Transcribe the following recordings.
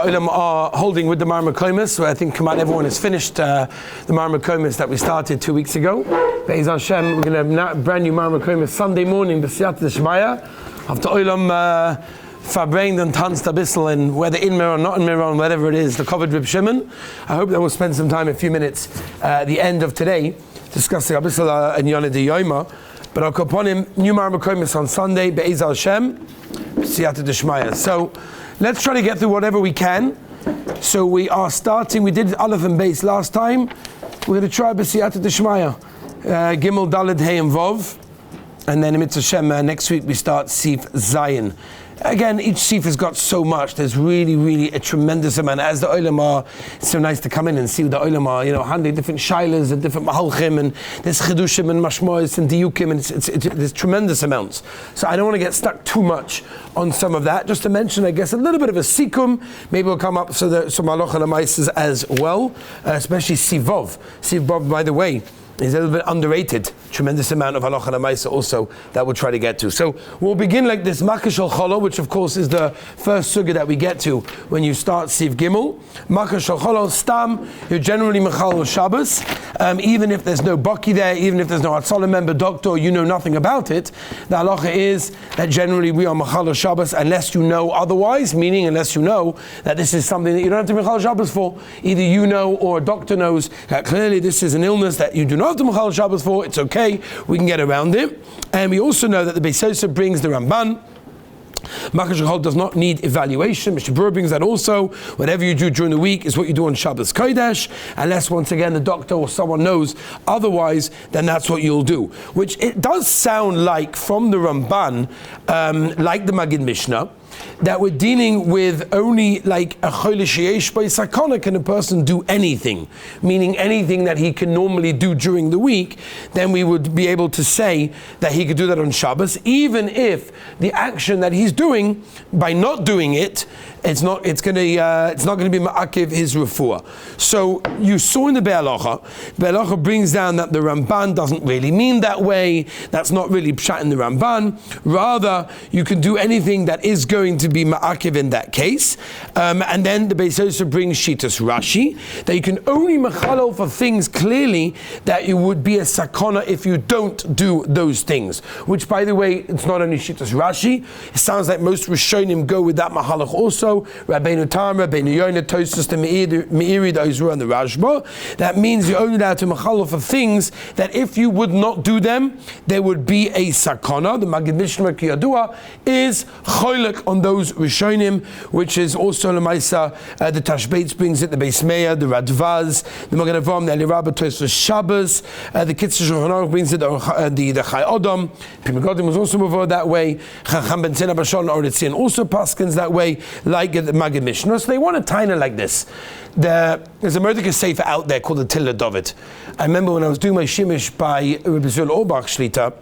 Olam are holding with the Marmakomis, so I think everyone has finished the Marmakomis that we started 2 weeks ago. Be'ez Hashem, we're going to have a brand new Marmakomis Sunday morning, B'siyat D'Shmaya. After Olam verbrained and tanzt a bissel, and whether in Miron, not in Miron, whatever it is, the covered Reb Shimon. I hope that we'll spend some time, a few minutes, at the end of today, discussing a bissel and Yonah de Yoima. But I'll call upon him, new Marmakomis on Sunday, Be'ez Hashem, B'siyat D'Shmaya. So, let's try to get through whatever we can. So we are starting, we did Aleph and Beis last time. We're going to try B'siyata D'Shmaya. Gimel, Daled, Hey and Vov. And then in Mitzvah Shem, next week we start Sif Zayin. Again, each Sif has got so much. There's really a tremendous amount. As the Olam are, it's so nice to come in and see the Olam are, handling different Shailas and different Mahalchim, and there's Chidushim and Mashmois and Diyukim, and there's tremendous amounts. So I don't want to get stuck too much on some of that. Just to mention, I guess, a little bit of a Sikum. Maybe we'll come up some Halacha L'Maisas as well, especially Sivov. Sivov, by the way, is a little bit underrated. Tremendous amount of halacha l'maisa also that we'll try to get to. So we'll begin like this, Makash al-Cholo, which of course is the first sugya that we get to when you start Siv Gimel. Makash al-Cholo, Stam, you're generally Mechal Shabbos, even if there's no Baki there, even if there's no Hatzalah member, doctor, you know nothing about it. The halacha is that generally we are Mechal Shabbos unless you know otherwise, meaning unless you know that this is something that you don't have to Mechal Shabbos for. Either you know or a doctor knows that clearly this is an illness that you do not have to Mechal Shabbos for. It's okay. We can get around it. And we also know that the Beis Yosef brings the Ramban. Makash al-Chol does not need evaluation. Mr. Brewer brings that also. Whatever you do during the week is what you do on Shabbos Kodesh, unless once again the doctor or someone knows otherwise, then that's what you'll do. Which it does sound like from the Ramban, like the Magid Mishnah, that we're dealing with only like a chole sheyesh by sakana can a person do anything, meaning anything that he can normally do during the week, then we would be able to say that he could do that on Shabbos, even if the action that he's doing, by not doing it, it's not going to be ma'akiv his refuah. So you saw in the Be'alacha brings down that the Ramban doesn't really mean that way. That's not really pshat in the Ramban. Rather, you can do anything that is going to be ma'akiv in that case. And then the Beis Yosef brings Shitas Rashi, that you can only mechalel for things clearly that it would be a sakana if you don't do those things. Which, by the way, it's not only Shitas Rashi. It sounds like most Rishonim go with that mahalach also. Rabbeinu Tam, Rabbeinu Yonah, Tosfos, the Meiri, the Ozra, and the Rashba. That means you're only allowed to mechalel for things that if you would not do them, there would be a sakana. The Magid Mishnah Kiyadua is choilek on those Rishonim, which is also Lamaisa. The Tashbeitz brings it, the Beis Meir, the Radvaz, the Magen Avraham, the Eli Rabbah, Tosfos Shabbos, the Kitzur Shulchan Aruch brings it, the Chai Odom. Pimegodim was also moved that way. Chacham Ben Zena Bashon Oritzian also paskins that way, like the Magid Mishnah. So they want a taina like this. There's a Mordechai Sefer out there called the Tilla David. I remember when I was doing my shimish by Rabbi Zul Orbach Shlita,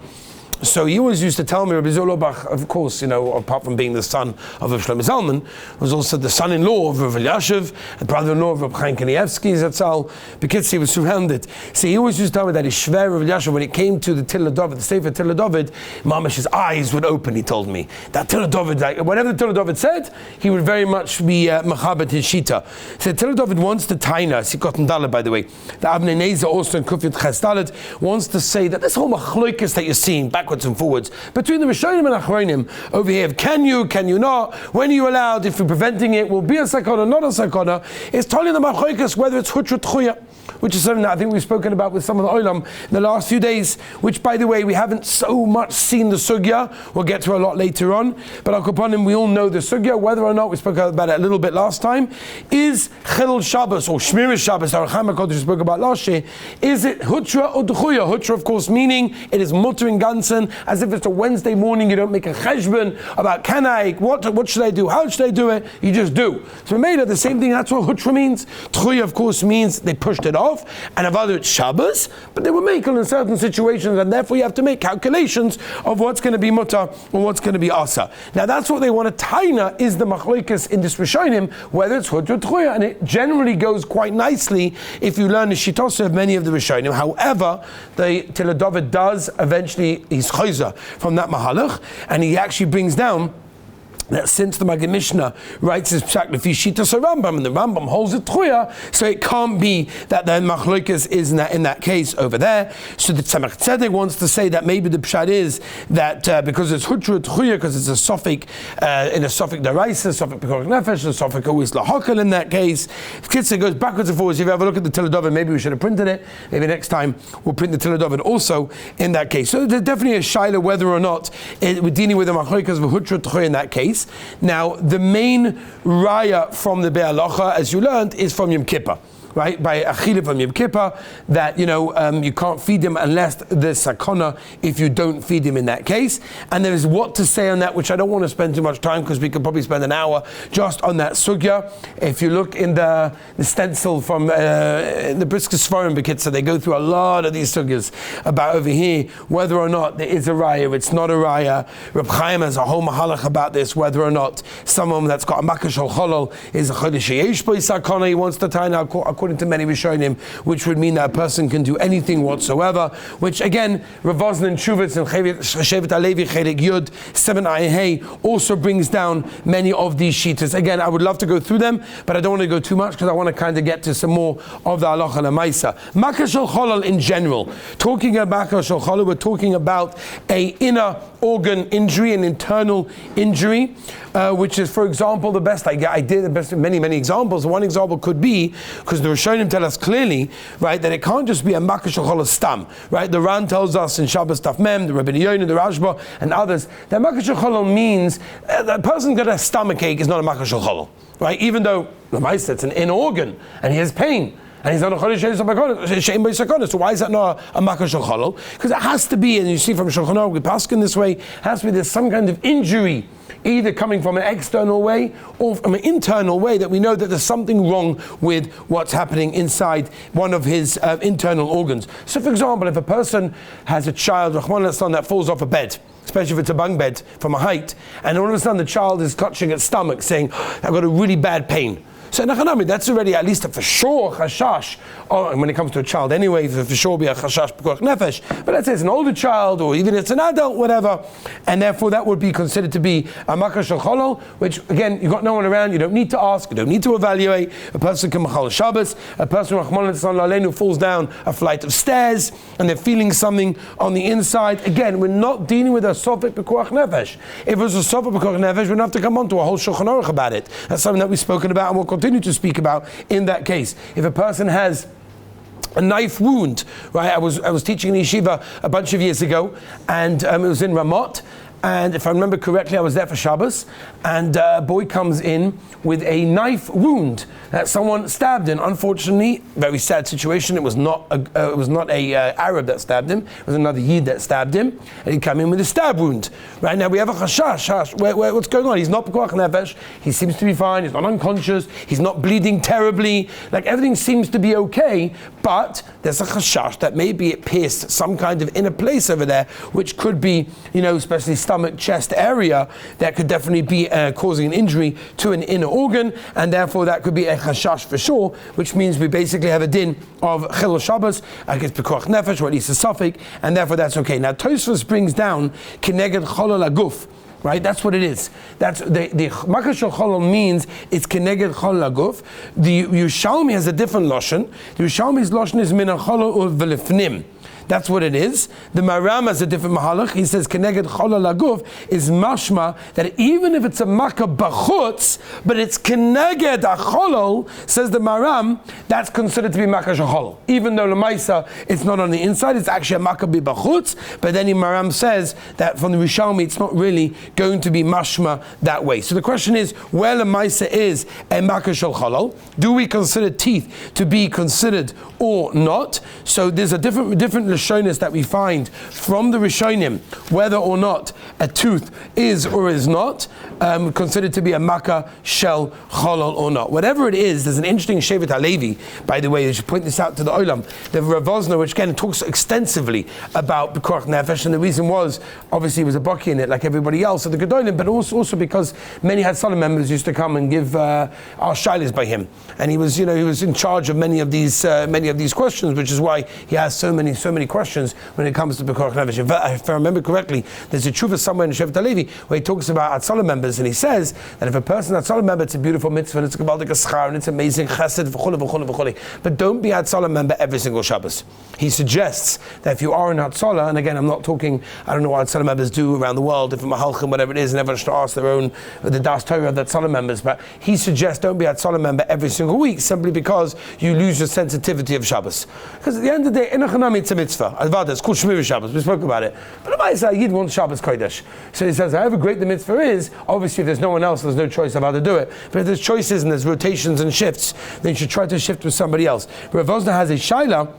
so he always used to tell me, Rabbi Zul Orbach, of course, apart from being the son of Rav Shlomo Zalman, was also the son-in-law of Rav Elyashiv, the brother-in-law of Rav Chaim Kanievsky, Zatzal. Because he was surrounded. So he always used to tell me that his shver Rav Elyashiv, when it came to the Tilla David, the Sefer Tilla David, Mamash's eyes would open, he told me. That Tilla David, like, whatever the Tilla David said, he would very much be Mechabat his Shita. So Tilla David wants to taina, Sikotan Dalet, by the way. The Avnei Nezer also in Kufyat Ches Dalet wants to say that this whole machloikis that you're seeing backwards and forwards between the Rishonim and Achronim over here, can you not, when are you allowed, if you're preventing it, will be a sakana, not a sakana, is telling the machloikis whether it's hutra tchuya, which is something that I think we've spoken about with some of the olam in the last few days, which, by the way, we haven't so much seen the sugya. We'll get to a lot later on, but al kaponim, we all know the sugya, whether or not, we spoke about it a little bit last time, is Chilul Shabbos or Shmiras Shabbos, our Chaim HaKadosh spoke about last year, is it hutra or d'chuya? Hutra, of course, meaning it is mutter in ganzen, as if it's a Wednesday morning, you don't make a cheshbon about can I, what should I do, how should I do it, you just do. So we made it the same thing, that's what hutra means. D'chuya, of course, means they pushed it off, and avadu it's Shabbos, but they were making in certain situations, and therefore you have to make calculations of what's going to be mutter or what's going to be asa. Now that's what they want to taina, is the machloikas in this Rishonim, whether it's hutra or d'chuya, and it generally goes quite nicely if you learn the shitos of many of the Rishonim. However, the Tilla David does eventually, he's chayza from that mahalach, and he actually brings down that since the Maggid Mishnah writes his psak lefi shitas Rambam, and the Rambam holds it truya, so it can't be that the machlokas is in that case over there. So the Tzemach Tzedek wants to say that maybe the pshat is that because it's hutra truya, because it's a suffix in a suffix deraisa, suffix pekuach nefesh, a suffix always lahakel in that case. Kitzur goes backwards and forwards. If you have a look at the Tiladovin, maybe we should have printed it. Maybe next time we'll print the Tiladovin also in that case. So there's definitely a shaila whether or not we're dealing with the machlokas of hutra truya in that case. Now, the main raya from the Be'alacha, as you learned, is from Yom Kippur. Right, by Achille from Yom Kippur, that you can't feed him unless there's sakana if you don't feed him in that case. And there is what to say on that, which I don't want to spend too much time because we could probably spend an hour just on that sugya. If you look in the stencil from the Brisket Sforim Bekitza, they go through a lot of these sugyas about over here whether or not there is a raya, it's not a raya. Reb Chaim has a whole mahalach about this, whether or not someone that's got a makash al cholol is a chodesh yesh bo sakana. He wants to tie now. According to many Rishonim, which would mean that a person can do anything whatsoever, which again, Rav Voslan and Shuvitz and Shevet Alevi Chelik Yud 7 Ayahei also brings down many of these shitas. Again, I would love to go through them, but I don't want to go too much because I want to kind of get to some more of the halacha and maisa. Makash al cholol in general. Talking about makash al cholol, we're talking about a inner organ injury, an internal injury, which is, for example, the best I did the best many examples. One example could be, because the Rishonim tell us clearly, right, that it can't just be a makash al cholol stam, right? The Ran tells us in Shabbos Taf Mem, the Rabbi Yoina, the Rashba, and others, that makash al cholol means that a person got a stomach ache is not a makash al cholol, right? Even though the Maisa, it's an inner organ, and he has pain. And he's not a chodesh she'ein bo sakana. So why is that not a makash al cholol? Because it has to be, and you see from Shulchan Aruch, we paskin this way, has to be there's some kind of injury, either coming from an external way or from an internal way, that we know that there's something wrong with what's happening inside one of his internal organs. So for example, if a person has a child, Rahman al-Islam, that falls off a bed, especially if it's a bunk bed from a height, and all of a sudden the child is clutching its stomach saying, I've got a really bad pain. So that's already at least a for sure chashash, or when it comes to a child anyway, for sure be a chashash pekuach nefesh. But let's say it's an older child, or even it's an adult, whatever, and therefore that would be considered to be a makash al cholol, which again, you've got no one around, you don't need to ask, you don't need to evaluate. A person can machal Shabbos, a person who falls down a flight of stairs, and they're feeling something on the inside. Again, we're not dealing with a sofek pekuach nefesh. If it was a sofek pekuach nefesh, we'd have to come on to a whole Shulchan Aruch about it. That's something that we've spoken about and we'll continue to speak about in that case. If a person has a knife wound, right? I was teaching in yeshiva a bunch of years ago, and it was in Ramot. And if I remember correctly, I was there for Shabbos, and a boy comes in with a knife wound that someone stabbed him. Unfortunately, very sad situation. It was not a Arab that stabbed him. It was another Yid that stabbed him, and he came in with a stab wound. Right now we have a chashash. What's going on? He's not pekuach nefesh. He seems to be fine. He's not unconscious. He's not bleeding terribly. Like everything seems to be okay, but there's a chashash that maybe it pierced some kind of inner place over there, which could be, especially stomach, chest area, that could definitely be causing an injury to an inner organ, and therefore that could be a chashash for sure, which means we basically have a din of chilul Shabbos against pekuach nefesh, or at least a suffix, and therefore that's okay. Now Tosfos brings down keneged cholol aguf. Right, that's what it is. That's the makash al cholol means it's keneged cholol aguf. The Yerushalmi has a different lashon. The Yerushalmi's lashon is min cholol u'velifnim. That's what it is. The Maram has a different mahalach. He says keneged cholol aguf is mashma that even if it's a makkah b'chutz, but it's keneged a cholol, says the Maram, that's considered to be makash al cholol. Even though lemaisa it's not on the inside, it's actually a makkah b'chutz. But then the Maram says that from the Rishalmi it's not really going to be mashma that way. So the question is, where lemaisa is a makash al cholol, do we consider teeth to be considered or not? So there's a different Rishonis that we find from the Rishonim, whether or not a tooth is or is not considered to be a makkah shel cholol or not. Whatever it is, there's an interesting Shevet HaLevi, by the way, I should point this out to the Olam, the Rav Vosner, which again talks extensively about pekuach nefesh, and the reason was, obviously he was a baki in it like everybody else at the Gedolim, but also because many Hatzalah members used to come and give our shilas by him, and he was in charge of many of these questions, which is why he has so many many questions when it comes to Pekuach Nefesh. If I remember correctly, there's a tshuva somewhere in Shevet HaLevi where he talks about Hatzalah members, and he says that if a person Hatzalah member, it's a beautiful mitzvah, and it's a gebaldik schar, and it's amazing chesed, v'chule, v'chule, v'chule. But don't be Hatzalah member every single Shabbos. He suggests that if you are in Hatzalah, and again, I'm not talking, I don't know what Hatzalah members do around the world, different mahalchim, whatever it is, and everyone should ask their own, the Das Torah of the Hatzalah members, but he suggests don't be Hatzalah member every single week, simply because you lose your sensitivity of Shabbos. Because at the end of the day, Enochanami, it's a mitzvah. It's called Shmir Shabbos, we spoke about it. But the Yid wants Shabbos Kodesh. So he says, however great the mitzvah is, obviously if there's no one else, there's no choice of how to do it. But if there's choices and there's rotations and shifts, then you should try to shift with somebody else. Rav Vosner has a shaila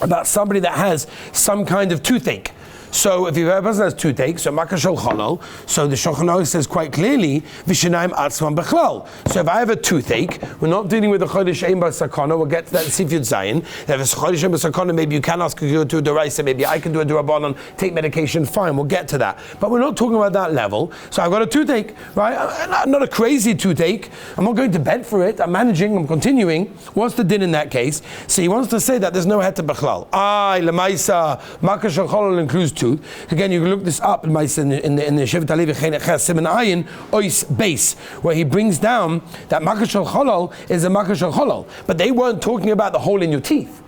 about somebody that has some kind of toothache. So if a person has toothache, so makashol cholol, so the Shulchan Aruch says quite clearly, v'shinayim atzman bechlal. So if I have a toothache, we're not dealing with the chodesh ein b'sakana. We'll get to that in Sif Yud Zayin. If it's chodesh ein b'sakana, maybe you can ask to do a deraisa, maybe I can do a derabanan, take medication. Fine, we'll get to that. But we're not talking about that level. So I've got a toothache, right? Not a crazy toothache. I'm not going to bed for it. I'm managing. I'm continuing. What's the din in that case? So he wants to say that there's no heter bechlal. Lemaisa makashol cholol includes tooth. Again, you can look this up in the Shevet HaLevi Siman Ayin Ois base, where he brings down that makashol cholol is a makashol cholol, but they weren't talking about the hole in your teeth.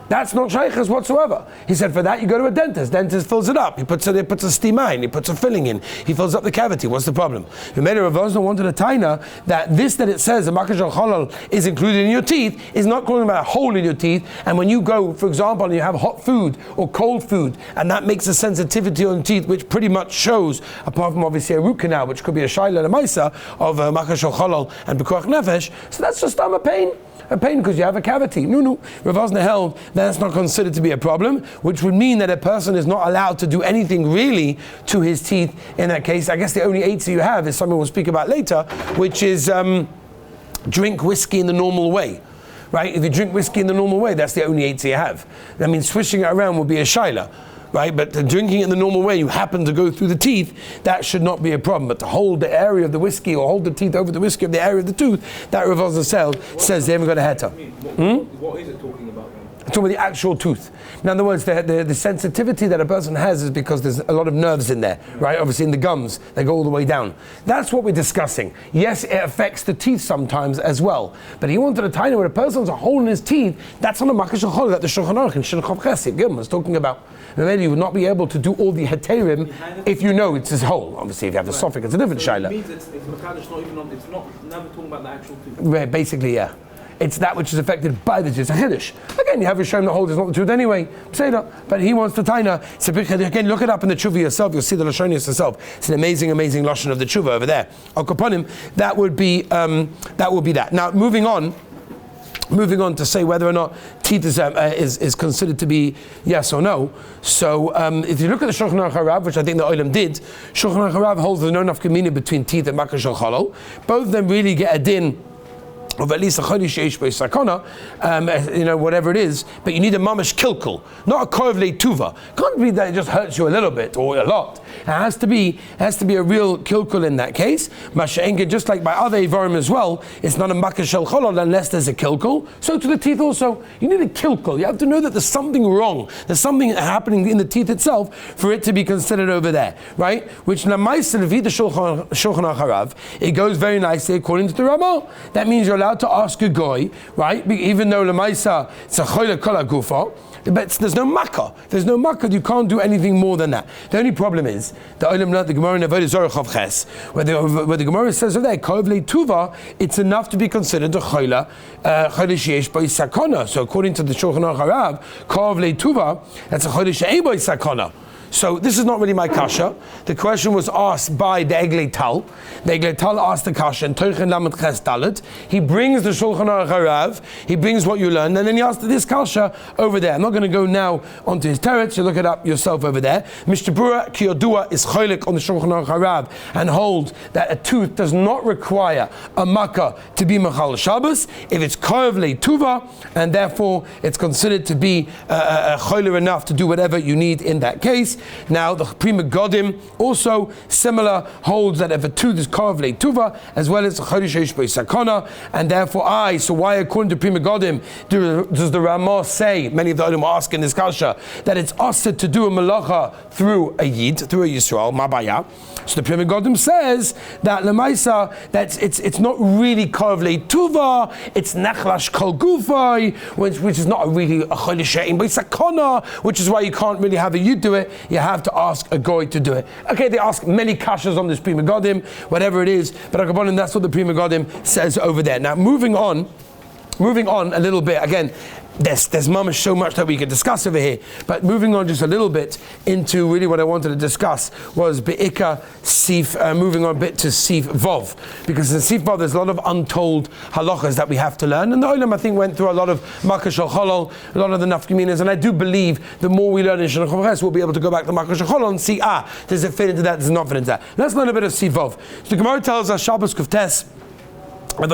That's not shaykhs whatsoever. He said for that you go to a dentist. Dentist fills it up. He puts a steam in. He puts a filling in. He fills up the cavity. What's the problem? Rav Vosner wanted a taina that it says a makashol cholol is included in your teeth is not talking about a hole in your teeth. And when you go, for example, and you have hot food or cold food, and that makes a sensitivity on the teeth, which pretty much shows, apart from obviously a root canal, which could be a shayla and a maisa of makashol cholol and pekuach nefesh. So that's just a pain. A pain because you have a cavity. No. Rav Vosner held that's not considered to be a problem, which would mean that a person is not allowed to do anything really to his teeth in that case. I guess the only eitzah you have is something we'll speak about later, which is drink whiskey in the normal way. Right? If you drink whiskey in the normal way, that's the only eitzah you have. That means swishing it around will be a shaila. Right, but drinking it in the normal way, you happen to go through the teeth, that should not be a problem. But to hold the area of the whiskey or hold the teeth over the whiskey of the area of the tooth, that Rav Vosner says they haven't got a heta. What is it talking about? It's talking about the actual tooth. In other words, the sensitivity that a person has is because there's a lot of nerves in there, right? Obviously in the gums, they go all the way down. That's what we're discussing. Yes, it affects the teeth sometimes as well. But he wanted a tiny where a person's a hole in his teeth, that's on a makashol cholol that the Shulchan Aruch and Shulchan Chesed Gimel is talking about. And then you would not be able to do all the heterim if you know it's his hole. Obviously, if you have the suffix, it's a different shayla. It means it's never talking about the actual tooth. Right, basically, yeah. It's that which is affected by the tooth. It's a chiddush. Again, you have a shayla that holds it's not the tooth anyway. Say that. But he wants the taina. It's a big chiddush. Again, look it up in the tshuva yourself. You'll see the lashonis yourself. It's an amazing, amazing lashon of the tshuva over there. Al kaponim. That would be that. Now, moving on to say whether or not teeth is considered to be yes or no. So if you look at the Shulchan Aruch Harav, which I think the Olam did, Shulchan Aruch Harav holds the no nafka between teeth and makashol cholol. Both of them really get a din of at least a chodesh yesh bo sakana, whatever it is, but you need a mamash kilkul, not a korev leituva. Can't be that it just hurts you a little bit or a lot. It has to be a real kilkul in that case. Masha'enke, just like by other ivarim as well, it's not a makashel cholol unless there's a kilkul. So to the teeth also, you need a kilkul. You have to know that there's something wrong. There's something happening in the teeth itself for it to be considered over there, right? Which Lamaisa Levi the Shulchan Aruch Harav, it goes very nicely according to the Ramah. That means you're allowed to ask a goy, right? Even though Lamaisa it's a choyle kol hagufa, but there's no makkah. There's no makkah. You can't do anything more than that. The only problem is the Olam learned the Gemara in Avodah Zarah Chav Ches, where the Gemara says over there korev leituva, it's enough to be considered a choyle sheyesh bo sakana. So according to the Shulchan Aruch Harav, korev leituva, that's a choyle she'ein bo sakana. So this is not really my kasha. The question was asked by the Eglei Tal. The Eglei Tal asked the kasha in Teuchen Lamed Ches Dalet. He brings the Shulchan Aruch Harav. He brings what you learned, and then he asked this kasha over there. I'm not going to go now onto his teretz. You look it up yourself over there. Mr. Bura Kiyodua is cholik on the Shulchan Aruch Harav and holds that a tooth does not require a makkah to be machal Shabbos if it's korev leituva, and therefore it's considered to be choler enough to do whatever you need in that case. Now the Prima Godim also similar holds that if a tooth is carved tuva as well as Chodesh Sakana, and therefore so why according to Prima Godim does the Ramah say, many of the Olim are asking this kasha, that it's ased to do a malacha through a Yid, through a Yisrael, Mabaya. So the Prima Godim says that Lemaisa, that it's not really carved tuva, it's Nechlash Kol Gufay, which is not really a Chodesh Sakana, which is why you can't really have a Yid do it, you have to ask a Goy to do it. Okay, they ask many kashas on this Prima Godim, whatever it is, but that's what the Prima Godim says over there. Now moving on a little bit, again, there's mamash so much that we could discuss over here, but moving on just a little bit into really what I wanted to discuss was Be'ika Sif, moving on a bit to Sif Vov, because in Sif Vov there's a lot of untold halachas that we have to learn, and the Olam I think went through a lot of Makkah Shel Cholol, a lot of the nafkaminas, and I do believe the more we learn in Shulchan Aruch we'll be able to go back to Makkah Shel Cholol and see, does it fit into that, does it not fit into that. Let's learn a bit of Sif Vov. So the Gemara tells us, Shabbos Kuftes, right?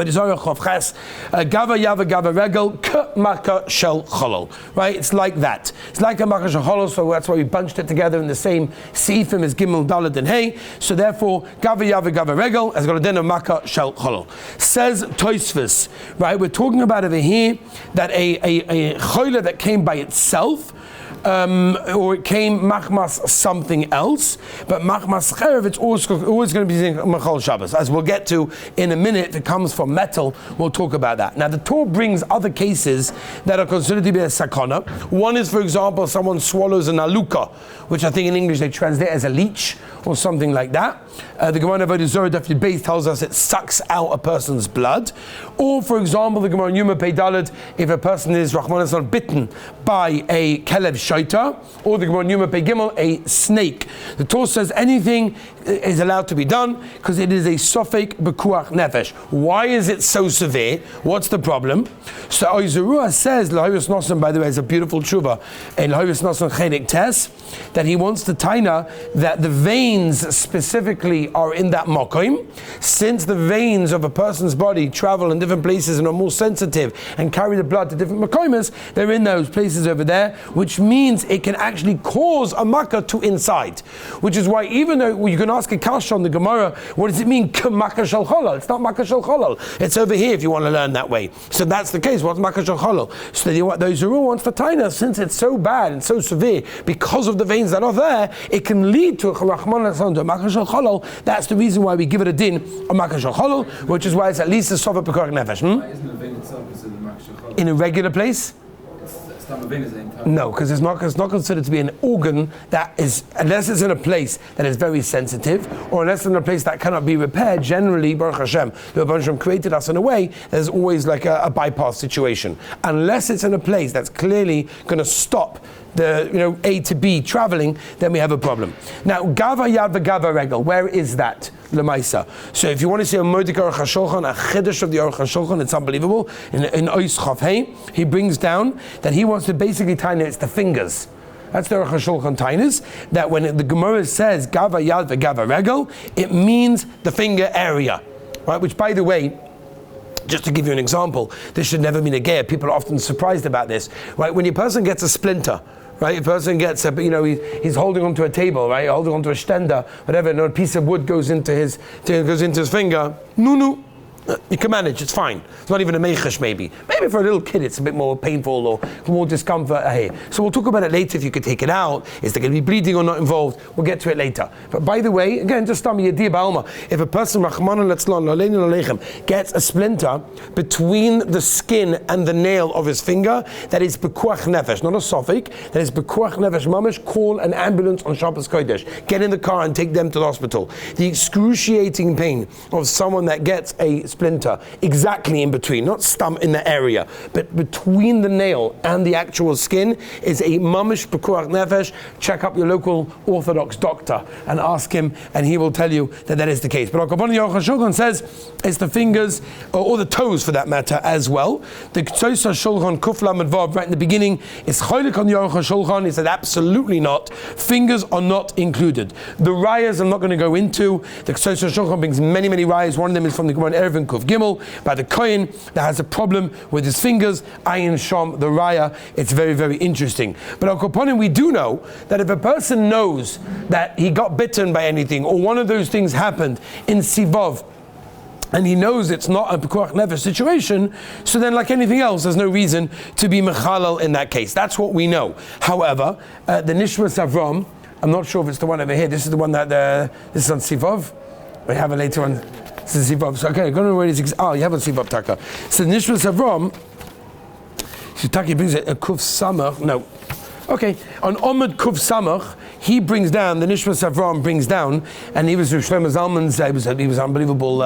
It's like that. It's like a Makkah Shel Cholol, so that's why we bunched it together in the same Seifim as Gimel, Dalet, and Hey. So therefore, Gava Yava Gava Regel has got a din of Makkah Shel Cholol. Says Tosfos, right? We're talking about over here that a choila that came by itself, or it came machmas something else, but machmas cherev, it's always going to be machal Shabbos. As we'll get to in a minute, if it comes from metal, we'll talk about that. Now the Torah brings other cases that are considered to be a sakana. One is, for example, someone swallows an aluka, which I think in English they translate as a leech or something like that. The Gemara of Avodah Daf Yud Beis tells us it sucks out a person's blood. Or, for example, the Gemara Yuma Pei Daled, if a person is Rahman bitten by a kelev shaita, or the Gemara Yuma Pei Gimel, a snake. The Torah says anything is allowed to be done because it is a sofek bekuach nefesh. Why is it so severe? What's the problem? So Oizurua says, Lahirus Nosson, by the way, is a beautiful tshuva, and Lahirus Nosson Chenik Tes, that he wants to taina that the veins specifically are in that mokim. Since the veins of a person's body travel in different places and are more sensitive and carry the blood to different makomas, they're in those places over there, which means it can actually cause a makkah to inside. Which is why even though you can ask a kasha on the Gemara, what does it mean, makkah shel cholol? It's not makkah shel cholol. It's over here if you want to learn that way. So that's the case. What's makkah shel cholol? So those who wants to taina, since it's so bad and so severe because of the veins that are there, it can lead to a makkah shel cholol. That's the reason why we give it a din of makkah shel cholol, which is why it's at least a sofa pekor nefesh. Isn't the vein itself considered makkah shel cholol? In a regular place? No, because it's not considered to be an organ that is, unless it's in a place that is very sensitive, or unless it's in a place that cannot be repaired. Generally, Baruch Hashem, the Rebbe Hashem created us in a way there's always like a bypass situation. Unless it's in a place that's clearly going to stop the A to B traveling, then we have a problem. Now, Gava Yad v'Gava Regel, where is that? Lemaisa. So if you want to see a Modik Aruch HaShulchan, a Chiddush of the Aruch HaShulchan, it's unbelievable. In Ois Chav Hey, he brings down that he wants to basically tie it's the fingers. That's the Aruch HaShulchan tainas, that when the Gemara says Gava Yad v'Gava Regel, it means the finger area. Right? Which, by the way, just to give you an example, this should never mean a gear. People are often surprised about this. Right? When a person gets a splinter, right? A person gets he's holding onto a table, right? Holding onto a stender, whatever, and a piece of wood goes into his finger. No. You can manage, it's fine. It's not even a meichesh maybe. Maybe for a little kid it's a bit more painful or more discomfort here. So we'll talk about it later if you could take it out. Is there going to be bleeding or not involved? We'll get to it later. But by the way, again, just tell me, if a person gets a splinter between the skin and the nail of his finger, that is bekuach nefesh, not a sofik, that is bekuach nefesh mamish, call an ambulance on Shabbos Kodesh. Get in the car and take them to the hospital. The excruciating pain of someone that gets a splinter exactly in between, not stump in the area, but between the nail and the actual skin is a mamish pekuach nefesh. Check up your local Orthodox doctor and ask him, and he will tell you that is the case. But Al-Kabban Aruch HaShulchan says it's the fingers, or the toes for that matter as well. The Ktsos HaShulchan Kuf Lamed Vav right in the beginning is cholik on the Aruch HaShulchan. He said absolutely not. Fingers are not included. The rayas I'm not going to go into. The Ktsos HaShulchan brings many rayas. One of them is from the Gemara Erevin Kuf Gimel, by the Kohen that has a problem with his fingers, Ayin Shom, the Raya. It's very, very interesting. But Al Koponim, we do know that if a person knows that he got bitten by anything, or one of those things happened in Sivov, and he knows it's not a Pekuach Nefesh situation, so then like anything else, there's no reason to be Mechalal in that case. That's what we know. However, the Nishmas Avram, I'm not sure if it's the one over here. This is the one that, this is on Sivov. We have it later on. This is Sivov. So, okay, I'm going to read this. Oh, you have a Sivov Taka. So Nishmas Avram, Taki brings a Kuf Samach. No. Okay, on Omid Kuf Samach, he brings down, the Nishmas Avram brings down, and he was Shlomo Zalman's, he was unbelievable,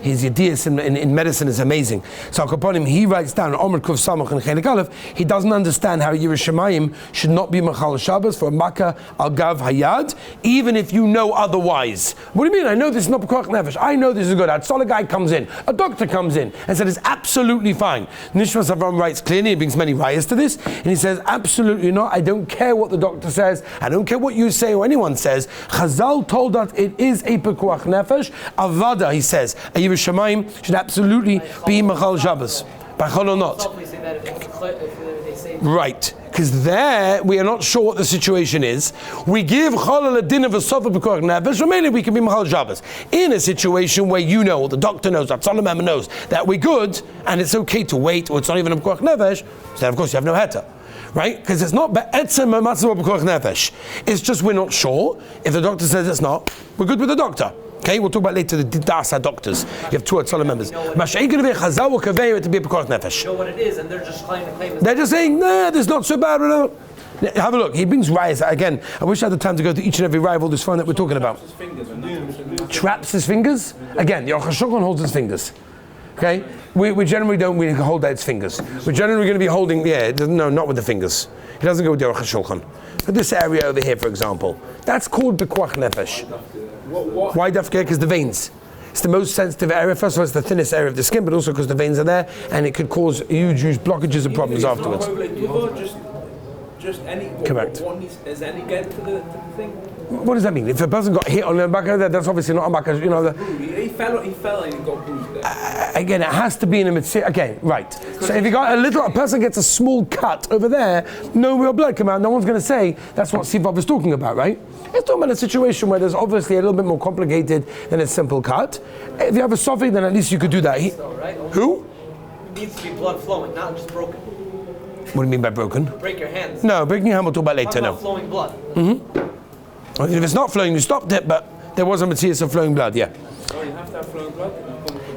his Yedias in medicine is amazing. So upon him, he writes down, Omid Kuf Samach and Chelik Aleph, he doesn't understand how Yerushalayim should not be Machal Shabbos for a Makkah Al Gav Hayad, even if you know otherwise. What do you mean? I know this is not Pekuach Nefesh. I know this is good. A guy comes in, a doctor comes in, and said it's absolutely fine. Nishmas Avram writes clearly, he brings many rayas to this, and he says, absolutely not. I don't care what the doctor says. I don't care what you say or anyone says. Chazal told us it is a Pekuach Nefesh. Avada, he says, a Yerushalayim should absolutely be Machal Shabbos. Bachol or not. Right. Because there, we are not sure what the situation is. We give Kollel a din of a sofa Pekuach Nefesh, or mainly we can be Machal Shabbos. In a situation where you know, or the doctor knows, or Tzolomem knows, that we're good, and it's okay to wait, or it's not even a Pekuach Nefesh, so then of course you have no heta. Right? Because it's not be'etzem a matzah b'koach nefesh. It's just we're not sure. If the doctor says it's not, we're good with the doctor. Okay, we'll talk about later the dasa doctors. You have two Atzalah members. Masha'ik g'nevei chazal will convey it to be a b'koach nefesh. Know what it is, and they're just claiming it. They're just saying, nah, this is not so bad. Have a look. He brings rayas again. I wish I had the time to go to each and every raya of all this fun that we're talking about. Traps his fingers. Again, the Aruch HaShulchan holds his fingers. Okay, we generally don't really hold out its fingers. We're generally going to be holding, no, not with the fingers. He doesn't go with the Aruch HaShulchan. But this area over here, for example, that's called Pekuach Nefesh. Why dafke? Because the veins. It's the most sensitive area. First of all, it's the thinnest area of the skin, but also because the veins are there, and it could cause huge blockages and problems afterwards. Just any. Correct. Is any get to the thing? What does that mean? If a person got hit on the back of that, that's obviously not a back. You know. He fell and he got bruised there. Again, it has to be in a mitzvah. Okay, right. So if you got a person gets a small cut over there, no real blood come out. No one's going to say that's what Sivov is talking about, right? It's talking about a situation where there's obviously a little bit more complicated than a simple cut. If you have a suffix, then at least you could do that. Who? It needs to be blood flowing, not just broken. What do you mean by broken? Break your hands. No, breaking your hand we'll talk about later. Talk about flowing blood. Well, if it's not flowing, you stopped it, but there was a material of flowing blood, yeah. Oh, you have to have flowing blood?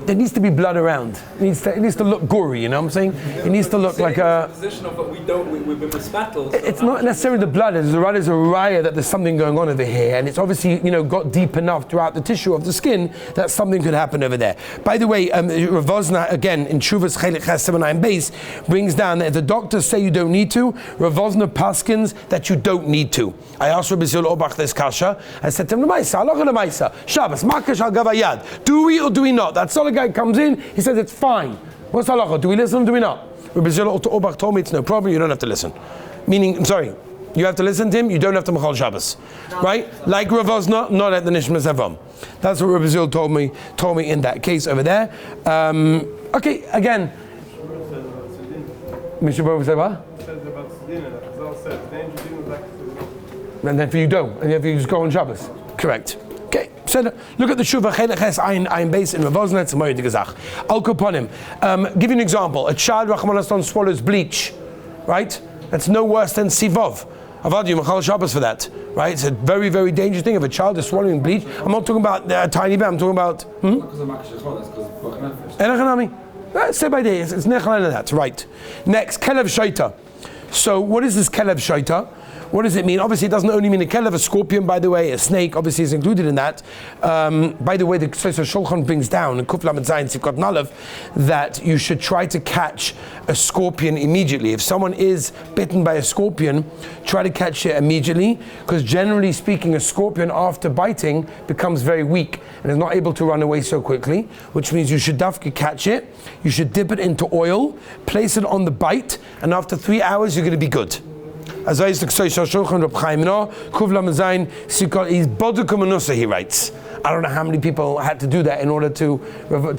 There needs to be blood around. It needs to look gory, you know what I'm saying? It needs to look like a... position of we've been misbattled. It's not necessarily the blood, it's a raya that there's something going on over here, and it's obviously, got deep enough throughout the tissue of the skin that something could happen over there. By the way, Ravozna, again, in Shuvas Chelik Ches 79 base, brings down that if the doctors say you don't need to, Ravozna paskins that you don't need to. I asked Rabbi Zil Obach this kasha, I said to him, L'maisa, Shabbos, Makash al Gavayad, do we or do we not? That's all. A guy comes in, he says it's fine. What's halacha? Do we listen or do we not? Rabbi Zil Obach told me it's no problem, you don't have to listen. Meaning, I'm sorry, you have to listen to him, you don't have to Machal Shabbos. Right? Like Ravozna, not at the Nishmas Avram. That's what Rabbi Zil told me in that case over there. Okay, again. Mr. Baruch said what? And then for you don't, and if you just go on Shabbos. Correct. Okay, so look at the Shuvah Chelik Ches Ein Beis in Ravozna, it's a Moed Gezach. Al Koponim. Give you an example. A child, Rachman Aston, swallows bleach, right? That's no worse than Sivov. Avad you Machal Shabbos for that, right? It's a very, very dangerous thing. If a child is swallowing bleach, I'm not talking about a tiny bit, I'm talking about... Say by day, it's Nechal that, right. Next, Kelev Shaita. So what is this Kelev Shaita? What does it mean? Obviously, it doesn't only mean a kelev, a scorpion, by the way, a snake, obviously, is included in that. By the way, the Shulchan brings down in Kuf Lamed Zayin Sivkot Nalev that you should try to catch a scorpion immediately. If someone is bitten by a scorpion, try to catch it immediately, because generally speaking, a scorpion after biting becomes very weak and is not able to run away so quickly, which means you should dafka catch it, you should dip it into oil, place it on the bite, and after 3 hours, you're going to be good. As I used to say, he writes, I don't know how many people had to do that in order to but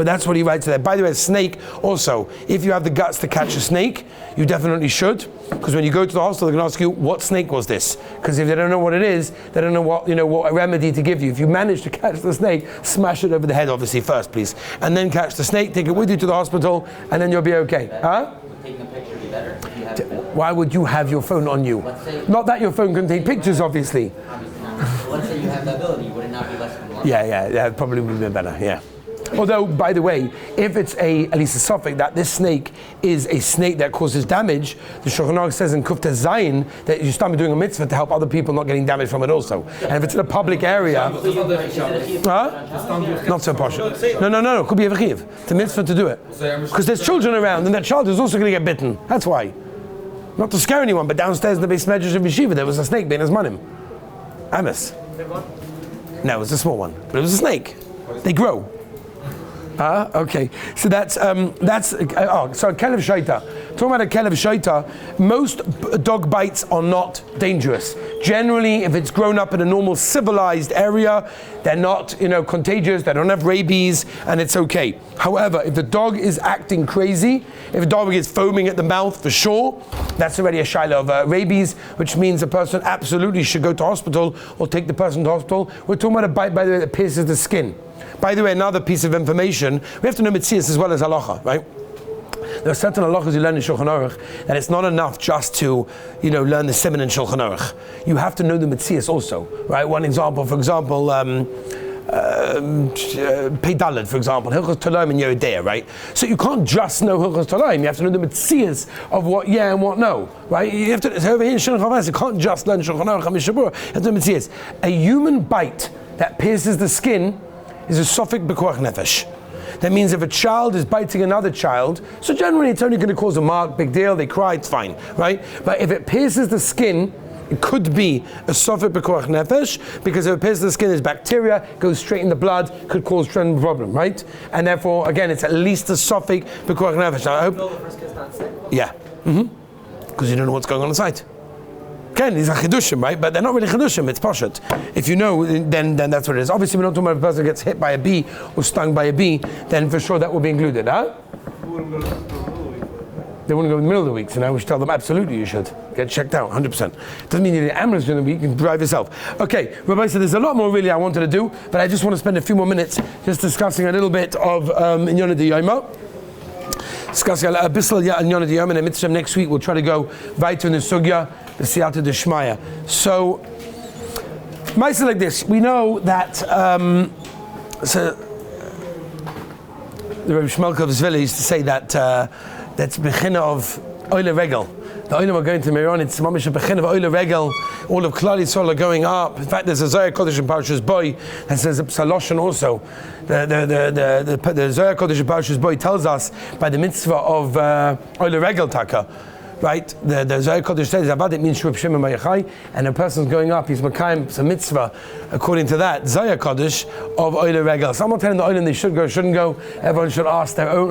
that's what he writes there. By the way, a snake also, if you have the guts to catch a snake, you definitely should, because when you go to the hospital, they're going to ask you, what snake was this? Because if they don't know what it is, they don't know what remedy to give you. If you manage to catch the snake, smash it over the head, obviously, first, please. And then catch the snake, take it with you to the hospital, and then you'll be okay. Huh? Taking a picture be better if you have it. Why would you have your phone on you? Not that your phone can take pictures, obviously. Obviously not. Let's say you have the ability, would it not be less than one? Yeah, probably would be better, yeah. Although, by the way, if it's at least a suffix that this snake is a snake that causes damage, the Shulchan Aruch says in Kufta Zayin that you start doing a mitzvah to help other people not getting damaged from it also. And if it's in a public area, not so posh. No, could be a v'chiv. It's a mitzvah to do it. Because there's children around and that child is also going to get bitten. That's why. Not to scare anyone, but downstairs in the base medrash of Yeshiva, there was a snake being Manim. Amos. No, it was a small one, but it was a snake. They grow. Okay. So that's Kelev Shaita. Talking about a Kelev Shaita, most dog bites are not dangerous. Generally, if it's grown up in a normal civilized area, they're not, contagious, they don't have rabies, and it's okay. However, if the dog is acting crazy, if a dog is foaming at the mouth for sure, that's already a shaila of rabies, which means the person absolutely should go to hospital or take the person to hospital. We're talking about a bite, by the way, that pierces the skin. By the way, another piece of information, we have to know Metzias as well as halacha, right? There are certain halachas you learn in Shulchan Aruch, and it's not enough just to, learn the siman in Shulchan Aruch. You have to know the Metzias also, right? One example, for example, Peidalad, for example, Hilchos Tolaim in Yeridea, right? So you can't just know Hilchos Tolaim, you have to know the Metzias of what yeah and what no, right? You have to, so over here in Shulchan Aruch, you can't just learn Shulchan Aruch and Mishabur, you have to know Metzias. A human bite that pierces the skin is a sofik b'koach nefesh. That means if a child is biting another child, so generally it's only going to cause a mark, big deal, they cry, it's fine, right? But if it pierces the skin, it could be a sofik b'koach nefesh, because if it pierces the skin, there's bacteria, goes straight in the blood, could cause a problem, right? And therefore, again, it's at least a sofik b'koach nefesh. Now, I hope. Yeah, because you don't know what's going on inside. Again, these are chidushim, right? But they're not really chidushim, it's poshet. If you know, then that's what it is. Obviously, we're not talking about if a person gets hit by a bee or stung by a bee, then for sure that will be included, huh? They wouldn't go in the middle of the week, so now we should tell them, absolutely you should. Get checked out, 100%. Doesn't mean you need an ambulance during the week, you can drive yourself. Okay, Rabbi said there's a lot more really I wanted to do, but I just want to spend a few more minutes just discussing a little bit of Inyan D'Yoma. Discussing a bissel Inyan D'Yoma, and in mitzvah next week we'll try to go weiter in the sugya, the siyata d'shmaya. So, Maisa like this, we know that the Rebbe Shmelka of Zvili used to say that that's bechina of oile regel. The oilim are going to Miron, it's mamish a bechina of oile regel. All of Klal Yisrael are going up. In fact, there's a Zohar Kodesh in Parashas Boy that says a Psaloshan also. The Zohar Kodesh in Parashas Boy tells us by the mitzvah of oile regel taka. Right, the Zohar Kodesh says about it means Shub Shimon Mayachai, and a person's going up, he's Makayim, it's a mitzvah, according to that, Zohar Kodesh of Oile Regel. So I'm not telling the Oilim they should go, shouldn't go, everyone should ask their own,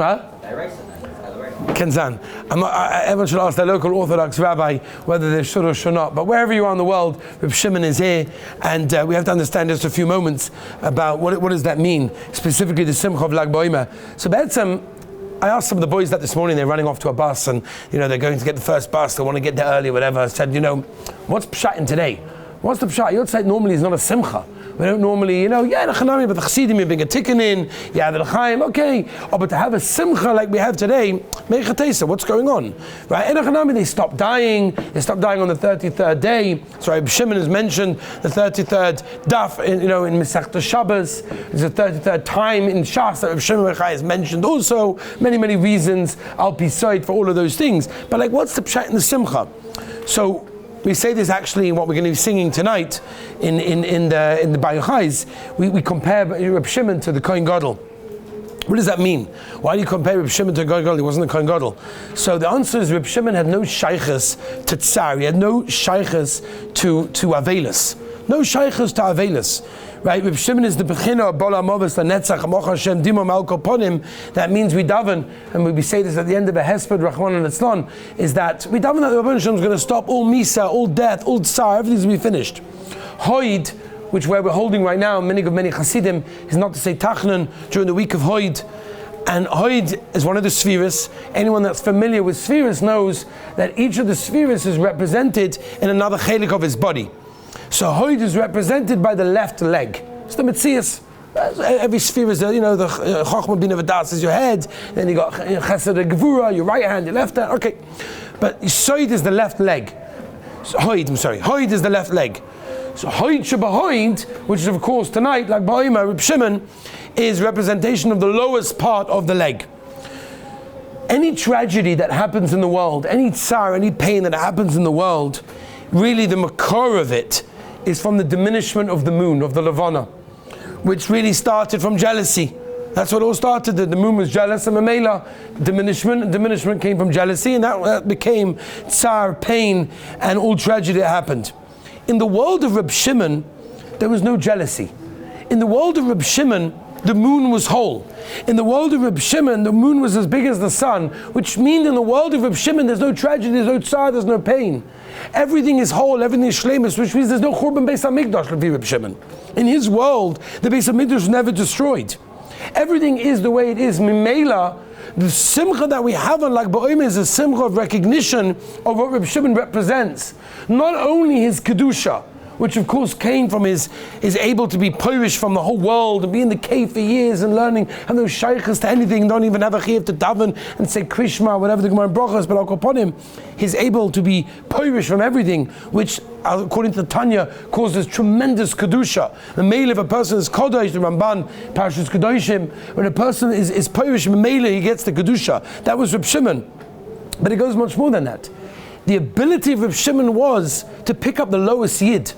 Kenzan. Everyone should ask their local Orthodox rabbi whether they should or should not. But wherever you are in the world, Reb Shimon is here, and we have to understand just a few moments about what does that mean, specifically the Simcha of Lag B'Omer. So Be'etzem, I asked some of the boys that this morning, they're running off to a bus and, they're going to get the first bus, they want to get there early, whatever. I said, what's Pshat in today? What's the Pshat? You'd say normally it's not a Simcha. We don't normally, the Chanami, but the Chassidim, you bring a tikkun in, you have the Chaim, okay. Oh, but to have a Simcha like we have today, Mechatesa, what's going on? Right? In the Chanami, they stopped dying on the 33rd day. So Reb Shimon has mentioned the 33rd daf, in Masechta Shabbos. There's a 33rd time in Shas that Reb Shimon has mentioned also. Many, many reasons, Al Pisoid for all of those things. But what's the Pshat in the Simcha? So, we say this actually in what we're going to be singing tonight in the Bayachais. We compare Reb Shimon to the Kohen Gadol. What does that mean? Why do you compare Reb Shimon to Kohen Gadol? He wasn't a Kohen Gadol. So the answer is Reb Shimon had no shaychus to tsar. He had no shaychus to avelis. No shaychus to avelis. Right? Reb Shimon is the bechina bola moves the netzach amoch Hashem dimo malko ponim. That means we daven, and we say this at the end of a hesped rachman and etzlon, is that we daven that the Rebbe Hashem is going to stop all misa, all death, all tsar, everything's going to be finished. Hoid, which where we're holding right now, many Hasidim, is not to say Tachnan during the week of Hoid. And Hoid is one of the spheres. Anyone that's familiar with spheres knows that each of the spheres is represented in another chelik of his body. So Hoid is represented by the left leg. It's the Metzias. Every sphere is the Chochmah Bina V'das is your head, then you got Chesed Gevura, your right hand, your left hand, okay. But Yisoid is the left leg. Hoid is the left leg. So Hoid Shebahoid, which is of course tonight, like Ba'ima, Reb Shimon, is representation of the lowest part of the leg. Any tragedy that happens in the world, any tsar, any pain that happens in the world, really the makor of it is from the diminishment of the moon, of the Levana, which really started from jealousy. That's what it all started. The moon was jealous, and Mamela, diminishment came from jealousy, and that became tsar, pain, and all tragedy that happened. In the world of Reb Shimon, there was no jealousy. In the world of Reb Shimon, the moon was whole. In the world of Reb Shimon, the moon was as big as the sun, which means in the world of Reb Shimon, there's no tragedy, there's no tsar, there's no pain. Everything is whole, everything is shleimus, which means there's no Churban Beis HaMikdash, Reb Shimon. In his world, the Beis HaMikdash was never destroyed. Everything is the way it is. Mimela, the simcha that we have on Lag BaOmer is a simcha of recognition of what Reb Shimon represents. Not only his kedusha, which of course came from is able to be Polish from the whole world and be in the cave for years and learning, have no shaykhs to anything, don't even have a chiyuv to daven and say Krishma, whatever the Gemara brachas, but upon him, he's able to be Polish from everything, which according to Tanya causes tremendous kedusha. The male, if a person is kodesh, the Ramban, Parashas Kedoshim, when a person is Polish, the male, he gets the kedusha. That was Reb Shimon, but it goes much more than that. The ability of Reb Shimon was to pick up the lowest yid.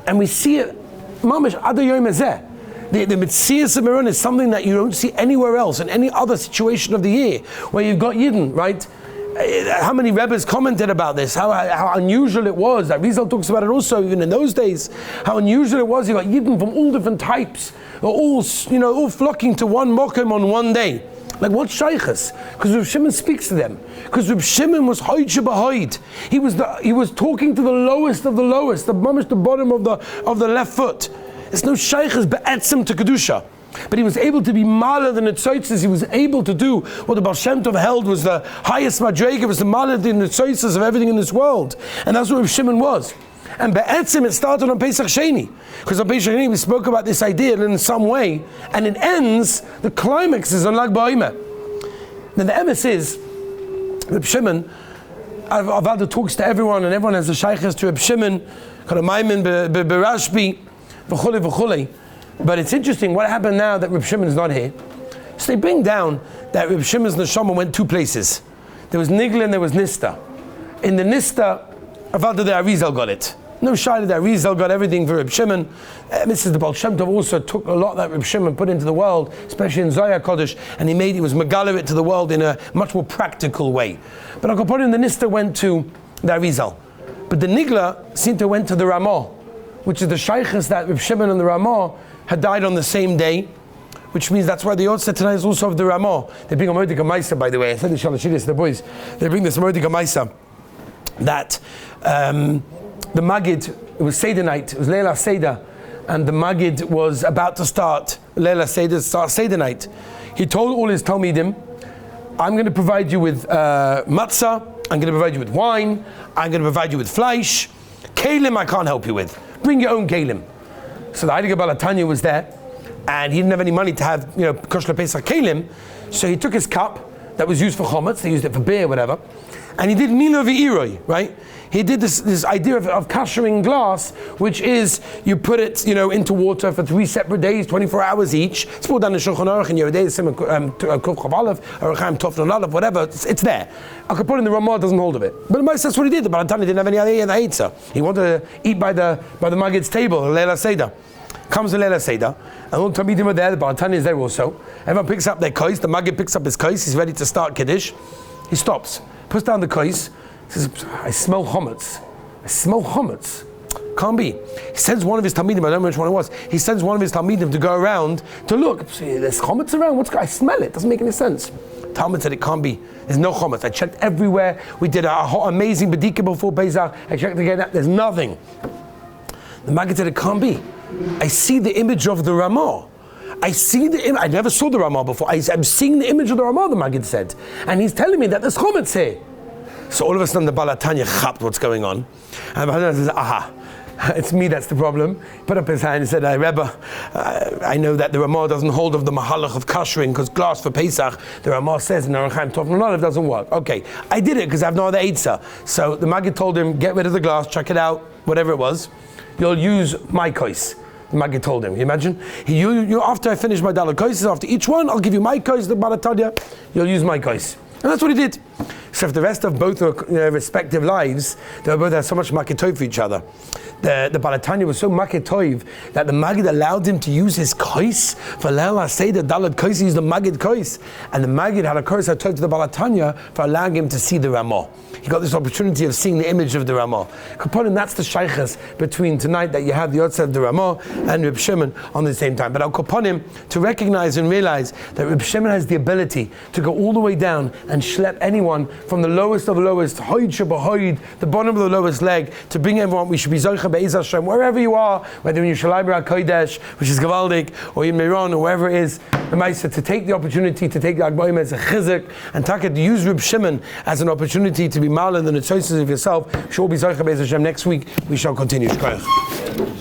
And we see it, mamish ado yom hazeh. The Metzias of Meron is something that you don't see anywhere else in any other situation of the year, where you've got Yidden, right? How many Rebbes commented about this? How unusual it was. That Rizal talks about it also, even in those days. How unusual it was. You got Yidden from all different types, all flocking to one mokem on one day. Like what shaykhs? Because Reb Shimon speaks to them. Because Reb Shimon was hoid shebahoid. He was talking to the lowest of the lowest, the mamish, the bottom of the left foot. It's no shaykhs be'etzim to kedusha. But he was able to be maler than Netzoitzes. He was able to do what the Baal Shem Tov held was the highest madrega, was the maler than Netzoitzes of everything in this world. And that's what Reb Shimon was. And be'etzim, it started on Pesach Sheni. Because on Pesach Sheni we spoke about this idea in some way, and it ends, the climax is on Lag BaOmer. Now the emes is, Reb Shimon, I've had the talks to everyone, and everyone has the shaykhs to Reb Shimon, kind of Maimin, Berashbi, v'chulei. But it's interesting, what happened now that Reb Shimon is not here? So they bring down that Reb Shimon's neshama went two places. There was Nigla and there was Nista. In the Nista, Avada the Arizal got it. No shayla that Arizal got everything for Reb Shimon. Mrs. the Baal Shem Tov also took a lot that Reb Shimon put into the world, especially in Zohar Kodesh, and he was megaler it to the world in a much more practical way. But Akaponim, the Nista went to the Arizal. But the Nigla seemed to went to the Ramah, which is the shaykhs that Reb Shimon and the Ramah had died on the same day, which means that's why the Yotze tonight is also of the Ramah. They bring a Mordika Maisa, by the way. I said this to the boys. They bring this Mordika Maisa that the Magid, it was Seder night, it was Leila Seder, and the Magid was about to start Leila Seder, start Seder night. He told all his Talmidim, I'm going to provide you with matzah, I'm going to provide you with wine, I'm going to provide you with flesh. Kalim I can't help you with. Bring your own kalim. So the Heiliger Balatanya was there, and he didn't have any money to have, kosher Pesach kalim, so he took his cup that was used for chometz, they used it for beer, whatever, and he did milo v'iroi, right? He did this idea of kashering glass, which is you put it, into water for 3 separate days, 24 hours each. It's brought down in Shulchan Aruch and Yeridei Simon Kuf Chav Aleph, Aruchaim Tofnon Aleph, whatever. It's there. Al Kapon in the Ramah doesn't hold of it, but that's what he did. The Balatani didn't have any other Eitzah. He wanted to eat by the Magid's table, Leila Seder. Comes the Leila Seder, and all the Talmidim are there. The Balatani is there also. Everyone picks up their kais. The Magid picks up his kais. He's ready to start Kiddush. He stops, puts down the kais. Says, I smell chometz. I smell chometz. Can't be. He sends one of his Talmidim, I don't know which one it was, he sends one of his Talmidim to go around to look. There's chometz around? I smell it. Doesn't make any sense. Talmud said it can't be. There's no chometz. I checked everywhere. We did an amazing bedika before Pesach. I checked again. There's nothing. The Maggid said it can't be. I see the image of the Ramah. I see the image. I never saw the Ramah before. I'm seeing the image of the Ramah, the Maggid said. And he's telling me that there's chometz here. So all of a sudden the Balatanya chapped what's going on. And the Balatanya says, aha. It's me that's the problem. He put up his hand and said, Rebbe, I know that the Ramah doesn't hold of the mahalach of kashering because glass for Pesach, the Ramah says in Aron Chaim Tov Nolav doesn't work. Okay, I did it because I have no other Eitzah. So the Maggid told him, get rid of the glass, check it out, whatever it was. You'll use my kois. The Maggid told him. You imagine? You after I finish my daled kois, after each one, I'll give you my kois, the Balatanya, you'll use my kois. And that's what he did. So if the rest of both their respective lives, they were both had so much maketov for each other. The Balatanya was so maketov that the Maggid allowed him to use his kois for Leil HaSeder Daled Kois. He used the Maggid kois, and the Maggid had a kois that told to the Balatanya for allowing him to see the Ramah. He got this opportunity of seeing the image of the Ramah. Kaponim, that's the shaykhs between tonight that you have the Yotzei of the Ramah and Reb Shimon on the same time. But Al Kaponim, to recognize and realize that Reb Shimon has the ability to go all the way down and schlep anyone from the lowest of the lowest, hoid shabahoid, the bottom of the lowest leg, to bring everyone. We should be zoicha be'ez Hashem, wherever you are, whether in Yerushalayim HaKodesh, which is Gavaldik, or in Meron, or wherever it is, the Maisa, to take the opportunity to take the Agboim as a chizuk, and to use Reb Shimon as an opportunity to be ma'aleh and the choices of yourself. We shall be zoicha be'ez Hashem next week. We shall continue. Shkoyach.